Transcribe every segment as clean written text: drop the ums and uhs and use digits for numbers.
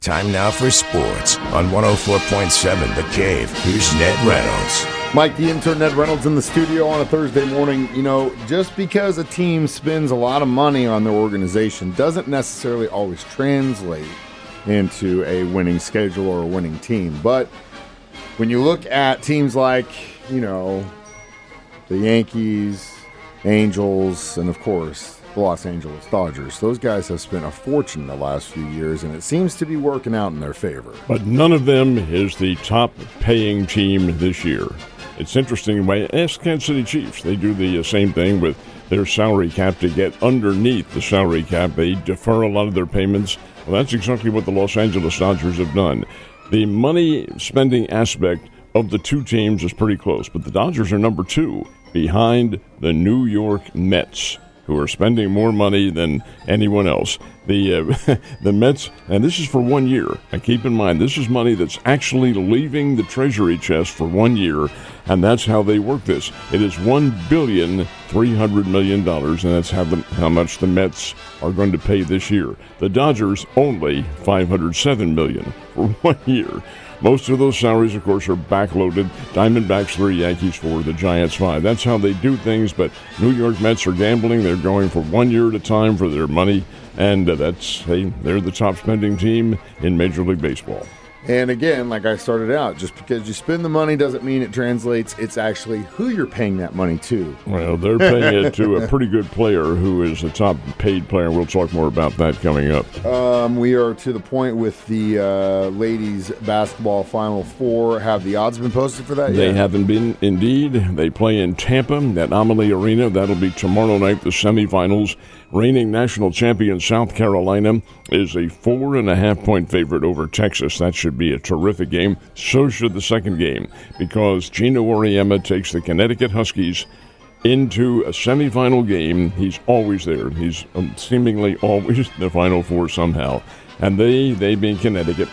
Time now for sports on 104.7 The Cave. Here's Ned Reynolds. Mike, the intern, Ned Reynolds, in the studio on a Thursday morning. You know, just because a team spends a lot of money on their organization doesn't necessarily always translate into a winning schedule or a winning team. But when you look at teams like, you know, the Yankees, Angels, and of course the Los Angeles Dodgers, those guys have spent a fortune the last few years, and it seems to be working out in their favor. But none of them is the top-paying team this year. It's interesting. Ask Kansas City Chiefs. They do the same thing with their salary cap to get underneath the salary cap. They defer a lot of their payments. Well, that's exactly what the Los Angeles Dodgers have done. The money-spending aspect of the two teams is pretty close, but the Dodgers are number 2 behind the New York Mets, who are spending more money than anyone else. The Mets, and this is for 1 year. And keep in mind, this is money that's actually leaving the Treasury chest for 1 year, and that's how they work this. It is $1.3 billion, and that's how much the Mets are going to pay this year. The Dodgers only $507 million for 1 year. Most of those salaries, of course, are backloaded. Diamondbacks 3, Yankees 4, the Giants 5. That's how they do things, but New York Mets are gambling. They're going for 1 year at a time for their money, and they're the top spending team in Major League Baseball. And again, like I started out, just because you spend the money doesn't mean it translates. It's actually who you're paying that money to. Well, they're paying it to a pretty good player who is a top paid player. We'll talk more about that coming up. We are to the point with the ladies basketball Final Four. Have the odds been posted for that yet? They haven't been, indeed. They play in Tampa, that Amalie Arena. That'll be tomorrow night, the semifinals. Reigning national champion South Carolina is a 4.5-point favorite over Texas. That should be a terrific game. So should the second game, because Gino Auriemma takes the Connecticut Huskies into a semifinal game. He's always there. He's seemingly always in the Final Four somehow. And they being Connecticut,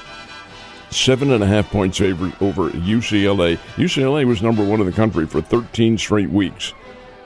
7.5 points favorite over UCLA. UCLA was number 1 in the country for 13 straight weeks.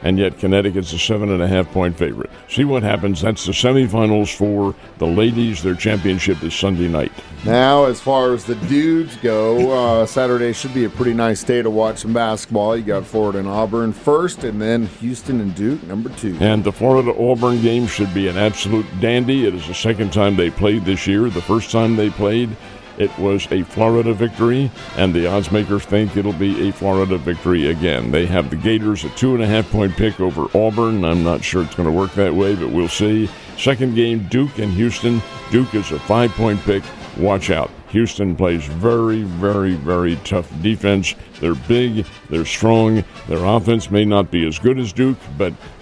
And yet Connecticut's a 7.5-point favorite. See what happens. That's the semifinals for the ladies. Their championship is Sunday night. Now, as far as the dudes go, Saturday should be a pretty nice day to watch some basketball. You got Florida and Auburn first, and then Houston and Duke number 2. And the Florida-Auburn game should be an absolute dandy. It is the second time they played this year. The first time they played, it was a Florida victory, and the odds makers think it'll be a Florida victory again. They have the Gators a 2.5-point pick over Auburn. I'm not sure it's going to work that way, but we'll see. Second game, Duke and Houston. Duke is a 5-point pick. Watch out. Houston plays very, very, very tough defense. They're big, they're strong. Their offense may not be as good as Duke,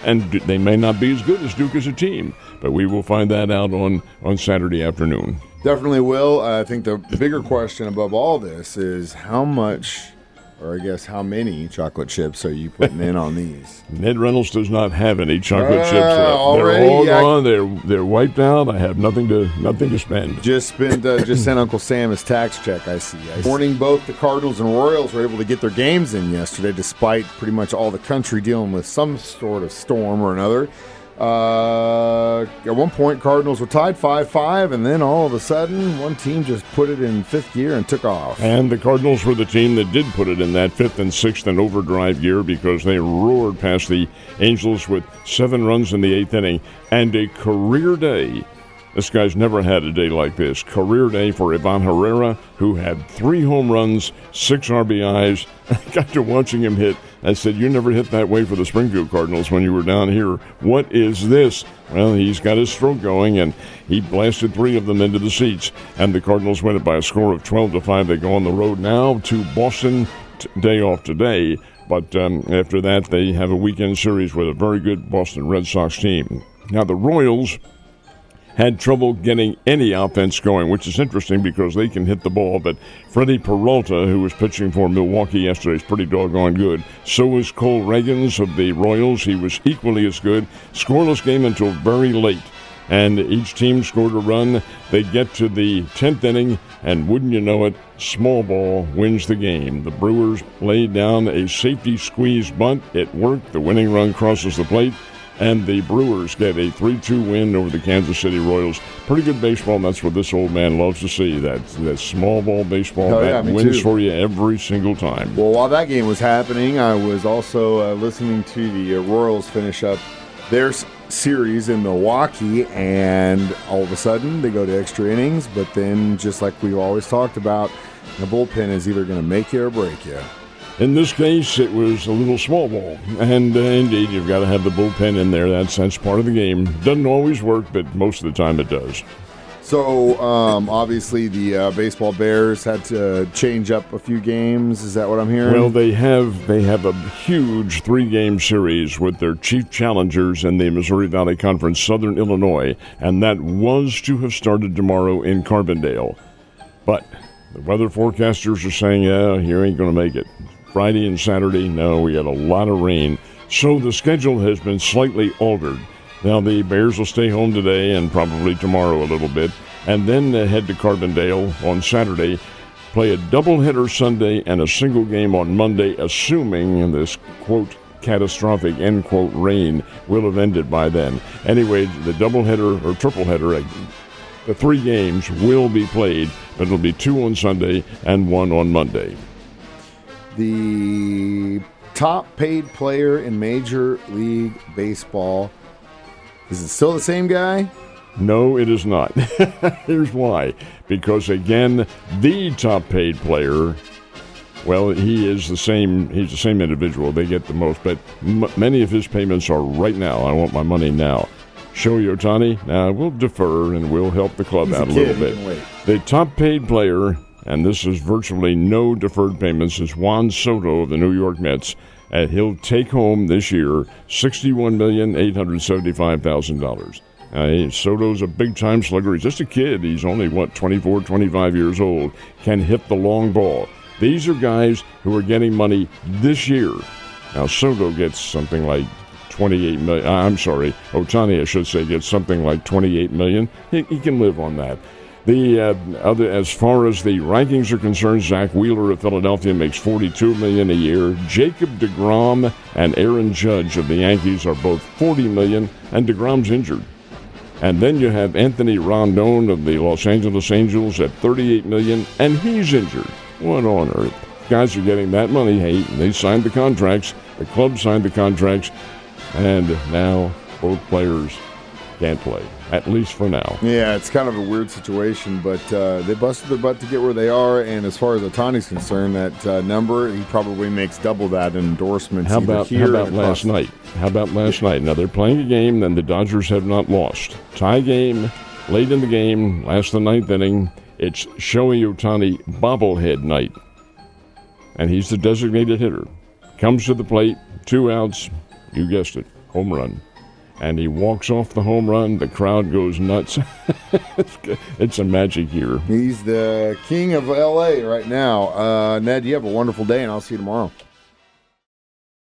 and they may not be as good as Duke as a team. But we will find that out on Saturday afternoon. Definitely will. I think the bigger question above all this is how much, or I guess how many chocolate chips are you putting in on these? Ned Reynolds does not have any chocolate chips left. Already? They're all gone. They're wiped out. I have nothing to spend. Just sent Uncle Sam his tax check, I see. Morning, both the Cardinals and Royals were able to get their games in yesterday, despite pretty much all the country dealing with some sort of storm or another. At one point, Cardinals were tied 5-5, and then all of a sudden, one team just put it in 5th gear and took off. And the Cardinals were the team that did put it in that 5th and 6th and overdrive gear, because they roared past the Angels with 7 runs in the 8th inning and a career day. This guy's never had a day like this. Career day for Ivan Herrera, who had 3 home runs, 6 RBIs. I got to watching him hit. I said, you never hit that way for the Springfield Cardinals when you were down here. What is this? Well, he's got his stroke going, and he blasted 3 of them into the seats. And the Cardinals win it by a score of 12-5. They go on the road now to Boston, day off today. But after that, they have a weekend series with a very good Boston Red Sox team. Now, the Royals had trouble getting any offense going, which is interesting because they can hit the ball. But Freddie Peralta, who was pitching for Milwaukee yesterday, is pretty doggone good. So is Cole Reagans of the Royals. He was equally as good. Scoreless game until very late. And each team scored a run. They get to the 10th inning, and wouldn't you know it, small ball wins the game. The Brewers laid down a safety squeeze bunt. It worked. The winning run crosses the plate. And the Brewers get a 3-2 win over the Kansas City Royals. Pretty good baseball, and that's what this old man loves to see, that small ball baseball that wins for you every single time. Well, while that game was happening, I was also listening to the Royals finish up their series in Milwaukee, and all of a sudden they go to extra innings, but then just like we've always talked about, the bullpen is either going to make you or break you. In this case, it was a little small ball, and indeed, you've got to have the bullpen in there. That's part of the game. Doesn't always work, but most of the time it does. So, obviously, the baseball Bears had to change up a few games. Is that what I'm hearing? Well, they have a huge 3-game series with their chief challengers in the Missouri Valley Conference, Southern Illinois, and that was to have started tomorrow in Carbondale. But the weather forecasters are saying, yeah, you ain't going to make it. Friday and Saturday, no, we had a lot of rain. So the schedule has been slightly altered. Now the Bears will stay home today and probably tomorrow a little bit, and then head to Carbondale on Saturday, play a doubleheader Sunday and a single game on Monday, assuming this, quote, catastrophic, end quote, rain will have ended by then. Anyway, the doubleheader or tripleheader, the 3 games will be played, but it'll be 2 on Sunday and 1 on Monday. The top paid player in Major League Baseball, is it still the same guy? No, it is not. Here's why. Because, again, the top paid player, well, he's the same individual. They get the most, but many of his payments are right now. I want my money now. Shohei Ohtani, now we'll defer and we'll help the club out a little bit. The top paid player, and this is virtually no deferred payments, is Juan Soto of the New York Mets. And he'll take home this year $61,875,000. Soto's a big-time slugger. He's just a kid. He's only, 24, 25 years old. Can hit the long ball. These are guys who are getting money this year. Now, Soto gets something like $28 million. I'm sorry, Ohtani, I should say, gets something like $28 million. He can live on that. As far as the rankings are concerned, Zach Wheeler of Philadelphia makes $42 million a year. Jacob deGrom and Aaron Judge of the Yankees are both $40 million, and deGrom's injured. And then you have Anthony Rondon of the Los Angeles Angels at $38 million, and he's injured. What on earth? Guys are getting that money. Hey, they signed the contracts. The club signed the contracts, and now both players can't play, at least for now. Yeah, it's kind of a weird situation, but they busted their butt to get where they are, and as far as Ohtani's concerned, that number, he probably makes double that in endorsements. How about last night? Now, they're playing a game, and the Dodgers have not lost. Tie game, late in the game, last the 9th inning. It's Shohei Ohtani bobblehead night, and he's the designated hitter. Comes to the plate, 2 outs, you guessed it, home run. And he walks off the home run. The crowd goes nuts. It's a magic year. He's the king of L.A. right now. Ned, you have a wonderful day, and I'll see you tomorrow.